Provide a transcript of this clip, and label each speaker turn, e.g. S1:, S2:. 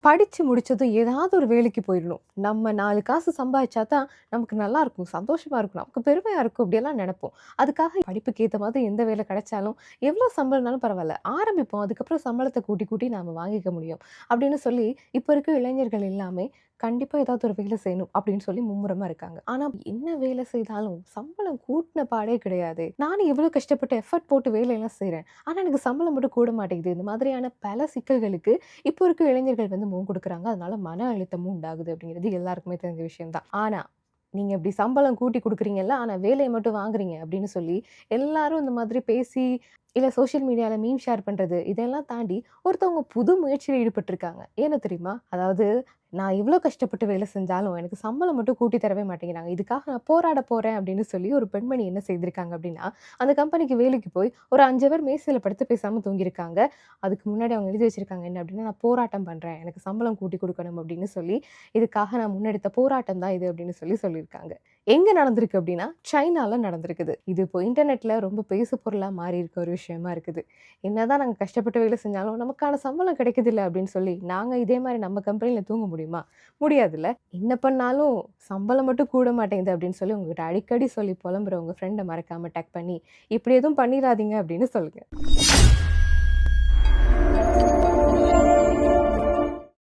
S1: படிச்சு முடிச்சதும் ஏதாவது ஒரு வேலைக்கு போயிடணும். நம்ம 4 காசு சம்பாதிச்சா தான் நமக்கு நல்லாருக்கும், சந்தோஷமா இருக்கும், நமக்கு பெருமையா இருக்கும் அப்படியெல்லாம் நெனைப்போம். அதுக்காக படிப்புக்கு ஏத்த மாதிரி எந்த வேலை கிடைச்சாலும், எவ்வளோ சம்பளம்னாலும் பரவால்ல. ஆரம்பிப்போம். அதுக்கப்புறம் சம்பளத்த கூட்டி, கூட்டி நாம வாங்கிக்க முடியும். அப்படின்னு சொல்லி, இப்ப இருக்க இளைஞர்கள் எல்லாமே கண்டிப்பா ஏதாவது ஒரு வேலை செய்யணும் அப்படின்னு சொல்லி மும்முரமா இருக்காங்க. ஆனா என்ன வேலை செய்தாலும் சம்பளம் கூட்டுன பாடே கிடையாதே. நானும் எவ்வளோ கஷ்டப்பட்டு எஃபோர்ட் போட்டு வேலையெல்லாம் செய்றேன். ஆனா எனக்கு சம்பளம் மட்டும் கூட மாட்டேங்குது. இந்த மாதிரியான பல சிக்கல்களுக்கு இப்போ இருக்க இளைஞர்கள் வந்து முகம் குடுக்குறாங்க. அதனால மன அழுத்தமும் உண்டாகுது அப்படிங்கிறது எல்லாருக்குமே தெரிஞ்ச விஷயம் தான். ஆனா, நீங்க இப்படி சம்பளம் கூட்டி குடுக்குறீங்கல்ல, ஆனா வேலைய மட்டும் வாங்குறீங்க அப்படின்னு சொல்லி, எல்லாரும் இந்த மாதிரி பேசி, இல்ல சோசியல் மீடியால மீம் ஷேர் பண்றது, இதெல்லாம் தாண்டி ஒருத்தவங்க புது முயற்சியில ஈடுபட்டுருக்காங்க. ஏன்னு தெரியுமா? அதாவது நான் இவ்ளோ கஷ்டப்பட்டு வேலை செஞ்சாலும், எனக்கு சம்பளம் மட்டும் கூட்டி தரவே மாட்டேங்கிறாங்க. இதுக்காக நான் போராட போறேன் அப்படின்னு சொல்லி ஒரு பெண்மணி என்ன செய்திருக்காங்க அப்படின்னா, அந்த கம்பெனிக்கு வேலைக்கு போய் ஒரு 5 ஹவர் மேசையில படுத்து பேசாம தூங்கியிருக்காங்க. அதுக்கு முன்னாடி அவங்க எழுதி வச்சிருக்காங்க என்ன அப்படின்னா, "நான் போராட்டம் பண்றேன். எனக்கு சம்பளம் கூட்டி குடுக்கணும்" அப்படின்னு சொல்லி, "இதுக்காக நான் முன்னெடுத்த போராட்டம் தான் இது" அப்படின்னு சொல்லி சொல்லியிருக்காங்க. எங்க நடந்திருக்கு அப்படின்னா, சைனால நடந்திருக்குது. இது இப்போ இன்டர்நெட்ல ரொம்ப பேசு பொருளா மாறியிருக்க ஒரு விஷயமா இருக்குது. என்னதான் நாங்க கஷ்டப்பட்டு வேலை செஞ்சாலும், நமக்கான சம்பளம் கிடைக்குதுல்ல அப்படின்னு சொல்லி, நாங்க இதே மாரி நம்ம கம்பெனில தூங்க முடியுமா? முடியாதுல்ல. என்ன பண்ணாலும் சம்பளம் மட்டும் கூட மாட்டேங்குது அப்படின்னு சொல்லி உங்ககிட்ட அடிக்கடி சொல்லி புலம்புற உங்க ஃப்ரெண்ட மறக்காம டேக் பண்ணி, இப்படி எதுவும் பண்ணிறாதீங்க அப்படின்னு சொல்லுங்க.